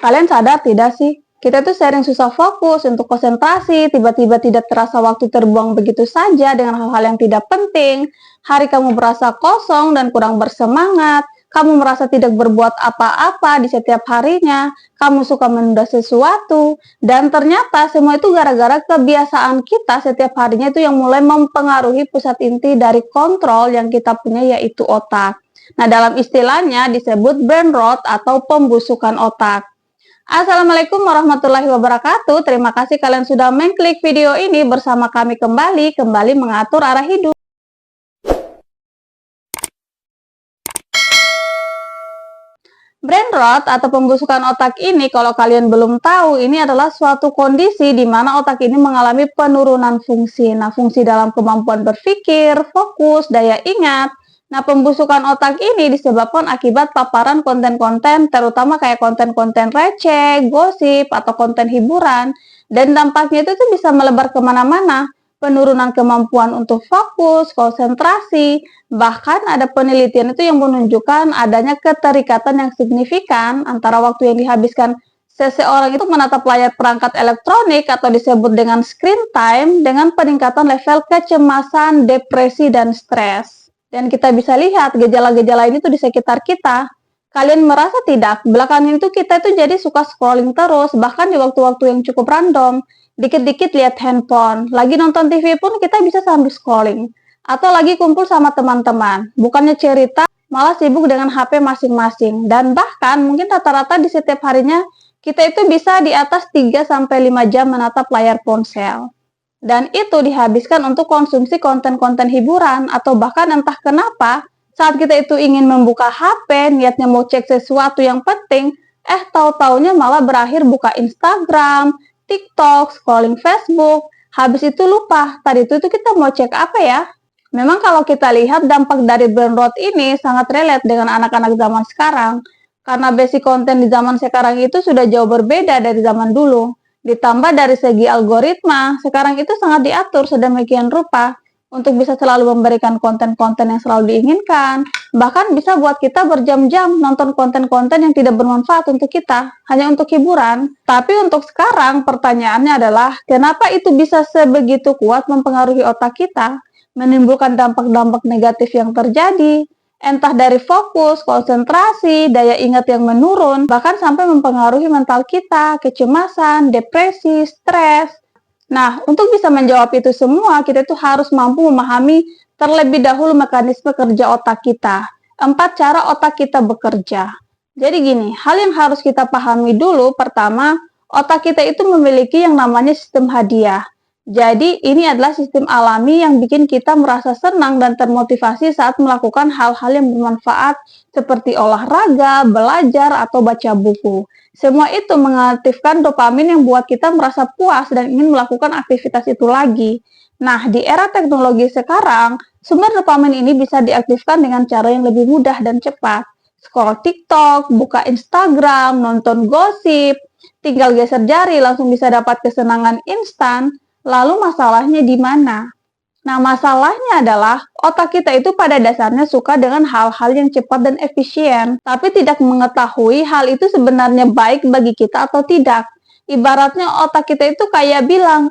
Kalian sadar tidak sih? Kita tuh sering susah fokus untuk konsentrasi, tiba-tiba tidak terasa waktu terbuang begitu saja dengan hal-hal yang tidak penting. Hari kamu berasa kosong dan kurang bersemangat, kamu merasa tidak berbuat apa-apa di setiap harinya, kamu suka menunda sesuatu, dan ternyata semua itu gara-gara kebiasaan kita setiap harinya itu yang mulai mempengaruhi pusat inti dari kontrol yang kita punya, yaitu otak. Nah, dalam istilahnya disebut brain rot atau pembusukan otak. Assalamualaikum warahmatullahi wabarakatuh. Terima kasih kalian sudah mengklik video ini bersama kami kembali mengatur arah hidup. Brain rot atau pembusukan otak ini, kalau kalian belum tahu, ini adalah suatu kondisi di mana otak ini mengalami penurunan fungsi. Nah, fungsi dalam kemampuan berpikir, fokus, daya ingat. Nah, pembusukan otak ini disebabkan akibat paparan konten-konten, terutama kayak konten-konten receh, gosip, atau konten hiburan. Dan dampaknya itu tuh bisa melebar kemana-mana. Penurunan kemampuan untuk fokus, konsentrasi, bahkan ada penelitian itu yang menunjukkan adanya keterikatan yang signifikan antara waktu yang dihabiskan seseorang itu menatap layar perangkat elektronik atau disebut dengan screen time dengan peningkatan level kecemasan, depresi, dan stres. Dan kita bisa lihat gejala-gejala ini tuh di sekitar kita. Kalian merasa tidak? Belakangan itu kita itu jadi suka scrolling terus, bahkan di waktu-waktu yang cukup random. Dikit-dikit lihat handphone, lagi nonton TV pun kita bisa sambil scrolling. Atau lagi kumpul sama teman-teman, bukannya cerita, malah sibuk dengan HP masing-masing. Dan bahkan mungkin rata-rata di setiap harinya, kita itu bisa di atas 3-5 jam menatap layar ponsel. Dan itu dihabiskan untuk konsumsi konten-konten hiburan, atau bahkan entah kenapa, saat kita itu ingin membuka HP, niatnya mau cek sesuatu yang penting, tahu-taunya malah berakhir buka Instagram, TikTok, scrolling Facebook, habis itu lupa, tadi itu kita mau cek apa ya? Memang kalau kita lihat dampak dari brain rot ini sangat relate dengan anak-anak zaman sekarang, karena basic konten di zaman sekarang itu sudah jauh berbeda dari zaman dulu. Ditambah dari segi algoritma, sekarang itu sangat diatur sedemikian rupa, untuk bisa selalu memberikan konten-konten yang selalu diinginkan, bahkan bisa buat kita berjam-jam nonton konten-konten yang tidak bermanfaat untuk kita, hanya untuk hiburan. Tapi untuk sekarang pertanyaannya adalah, kenapa itu bisa sebegitu kuat mempengaruhi otak kita, menimbulkan dampak-dampak negatif yang terjadi, entah dari fokus, konsentrasi, daya ingat yang menurun, bahkan sampai mempengaruhi mental kita, kecemasan, depresi, stres. Nah, untuk bisa menjawab itu semua, kita itu harus mampu memahami terlebih dahulu mekanisme kerja otak kita. 4 cara otak kita bekerja. Jadi gini, hal yang harus kita pahami dulu, pertama, otak kita itu memiliki yang namanya sistem hadiah. Jadi, ini adalah sistem alami yang bikin kita merasa senang dan termotivasi saat melakukan hal-hal yang bermanfaat seperti olahraga, belajar, atau baca buku. Semua itu mengaktifkan dopamin yang buat kita merasa puas dan ingin melakukan aktivitas itu lagi. Nah, di era teknologi sekarang, sumber dopamin ini bisa diaktifkan dengan cara yang lebih mudah dan cepat. Scroll TikTok, buka Instagram, nonton gosip, tinggal geser jari langsung bisa dapat kesenangan instan. Lalu masalahnya di mana? Nah, masalahnya adalah otak kita itu pada dasarnya suka dengan hal-hal yang cepat dan efisien, tapi tidak mengetahui hal itu sebenarnya baik bagi kita atau tidak. Ibaratnya otak kita itu kayak bilang,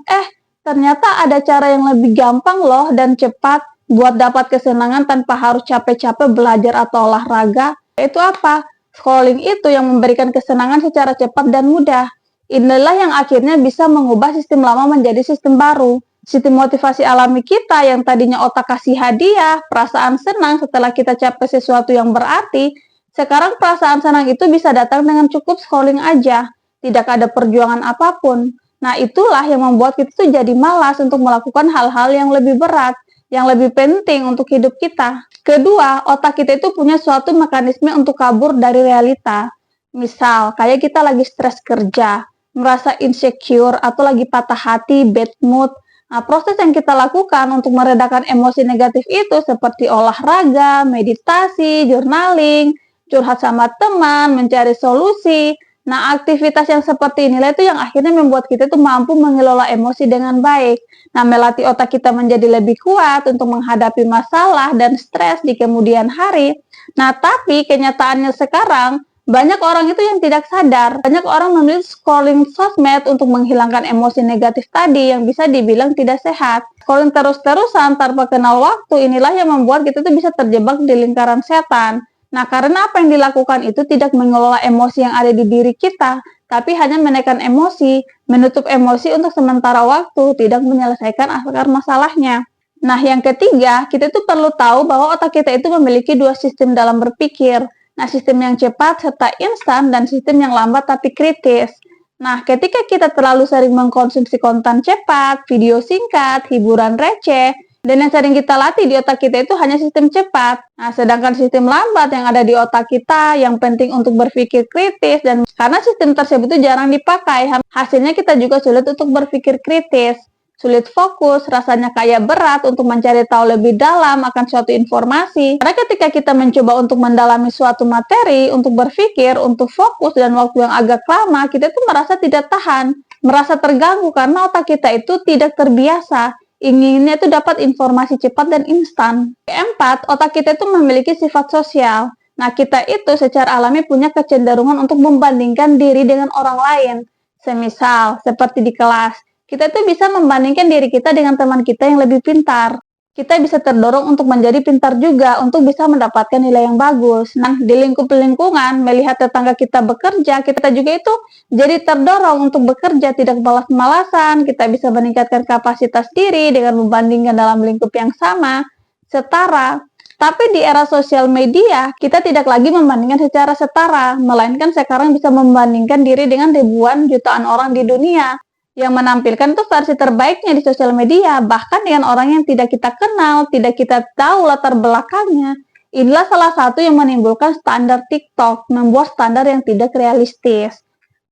ternyata ada cara yang lebih gampang loh dan cepat buat dapat kesenangan tanpa harus capek-capek belajar atau olahraga. Itu apa? Scrolling itu yang memberikan kesenangan secara cepat dan mudah. Inilah yang akhirnya bisa mengubah sistem lama menjadi sistem baru. Sistem motivasi alami kita yang tadinya otak kasih hadiah, perasaan senang setelah kita capai sesuatu yang berarti, sekarang perasaan senang itu bisa datang dengan cukup scrolling aja, tidak ada perjuangan apapun. Nah, itulah yang membuat kita tuh jadi malas untuk melakukan hal-hal yang lebih berat, yang lebih penting untuk hidup kita. Kedua, otak kita itu punya suatu mekanisme untuk kabur dari realita. Misal, kayak kita lagi stres kerja, merasa insecure, atau lagi patah hati, bad mood. Nah, proses yang kita lakukan untuk meredakan emosi negatif itu seperti olahraga, meditasi, journaling, curhat sama teman, mencari solusi. Nah, aktivitas yang seperti inilah itu yang akhirnya membuat kita tuh mampu mengelola emosi dengan baik. Nah, melatih otak kita menjadi lebih kuat untuk menghadapi masalah dan stres di kemudian hari. Nah, tapi kenyataannya sekarang, Banyak orang itu yang tidak sadar, banyak orang memilih scrolling sosmed untuk menghilangkan emosi negatif tadi yang bisa dibilang tidak sehat. Scrolling terus-terusan tanpa kenal waktu, inilah yang membuat kita tuh bisa terjebak di lingkaran setan. Nah, karena apa yang dilakukan itu tidak mengelola emosi yang ada di diri kita, tapi hanya menekan emosi, menutup emosi untuk sementara waktu, tidak menyelesaikan akar masalahnya. Nah, yang ketiga, kita tuh perlu tahu bahwa otak kita itu memiliki dua sistem dalam berpikir. Nah, sistem yang cepat serta instan dan sistem yang lambat tapi kritis. Nah, ketika kita terlalu sering mengkonsumsi konten cepat, video singkat, hiburan receh, dan yang sering kita latih di otak kita itu hanya sistem cepat. Nah, sedangkan sistem lambat yang ada di otak kita yang penting untuk berpikir kritis, dan karena sistem tersebut itu jarang dipakai, hasilnya kita juga sulit untuk berpikir kritis. Sulit fokus, rasanya kayak berat untuk mencari tahu lebih dalam akan suatu informasi. Karena ketika kita mencoba untuk mendalami suatu materi, untuk berpikir, untuk fokus, dan waktu yang agak lama, kita tuh merasa tidak tahan, merasa terganggu karena otak kita itu tidak terbiasa. Inginnya itu dapat informasi cepat dan instan. Keempat, otak kita itu memiliki sifat sosial. Nah, kita itu secara alami punya kecenderungan untuk membandingkan diri dengan orang lain. Semisal, seperti di kelas, kita itu bisa membandingkan diri kita dengan teman kita yang lebih pintar. Kita bisa terdorong untuk menjadi pintar juga, untuk bisa mendapatkan nilai yang bagus. Nah, di lingkup lingkungan, melihat tetangga kita bekerja, kita juga itu jadi terdorong untuk bekerja, tidak malas-malasan. Kita bisa meningkatkan kapasitas diri dengan membandingkan dalam lingkup yang sama, setara. Tapi di era sosial media, kita tidak lagi membandingkan secara setara, melainkan sekarang bisa membandingkan diri dengan ribuan jutaan orang di dunia yang menampilkan tuh versi terbaiknya di sosial media, bahkan dengan orang yang tidak kita kenal, tidak kita tahu latar belakangnya. Inilah salah satu yang menimbulkan standar TikTok, membuat standar yang tidak realistis.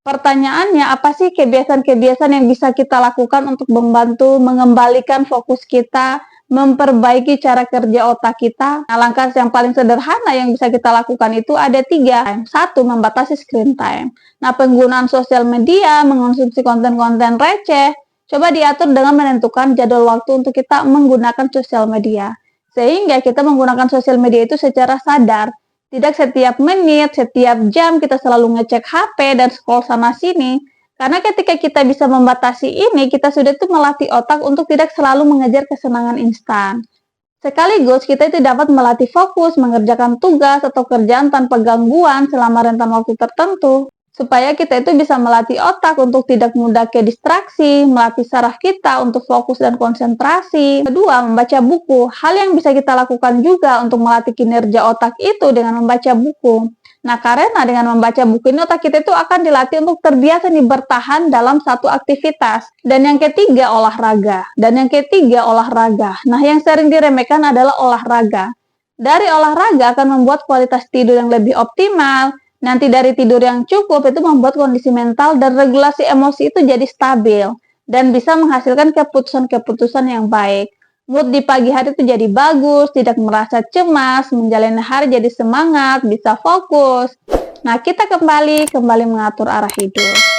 Pertanyaannya, apa sih kebiasaan-kebiasaan yang bisa kita lakukan untuk membantu mengembalikan fokus kita, memperbaiki cara kerja otak kita? Nah, langkah yang paling sederhana yang bisa kita lakukan itu ada 3. 1. Membatasi screen time. Nah, penggunaan sosial media, mengonsumsi konten-konten receh, coba diatur dengan menentukan jadwal waktu untuk kita menggunakan sosial media. Sehingga kita menggunakan sosial media itu secara sadar. Tidak setiap menit, setiap jam kita selalu ngecek HP dan scroll sana-sini. Karena ketika kita bisa membatasi ini, kita sudah tuh melatih otak untuk tidak selalu mengejar kesenangan instan. Sekaligus kita itu dapat melatih fokus, mengerjakan tugas atau kerjaan tanpa gangguan selama rentan waktu tertentu. Supaya kita itu bisa melatih otak untuk tidak mudah ke distraksi, melatih saraf kita untuk fokus dan konsentrasi. Kedua, membaca buku. Hal yang bisa kita lakukan juga untuk melatih kinerja otak itu dengan membaca buku. Nah, karena dengan membaca buku ini otak kita itu akan dilatih untuk terbiasa nih bertahan dalam satu aktivitas. Dan yang ketiga, olahraga. Nah, yang sering diremehkan adalah olahraga. Dari olahraga akan membuat kualitas tidur yang lebih optimal. Nanti dari tidur yang cukup itu membuat kondisi mental dan regulasi emosi itu jadi stabil dan bisa menghasilkan keputusan-keputusan yang baik. Mood di pagi hari itu jadi bagus, tidak merasa cemas, menjalani hari jadi semangat, bisa fokus. Nah, kita kembali mengatur arah hidup.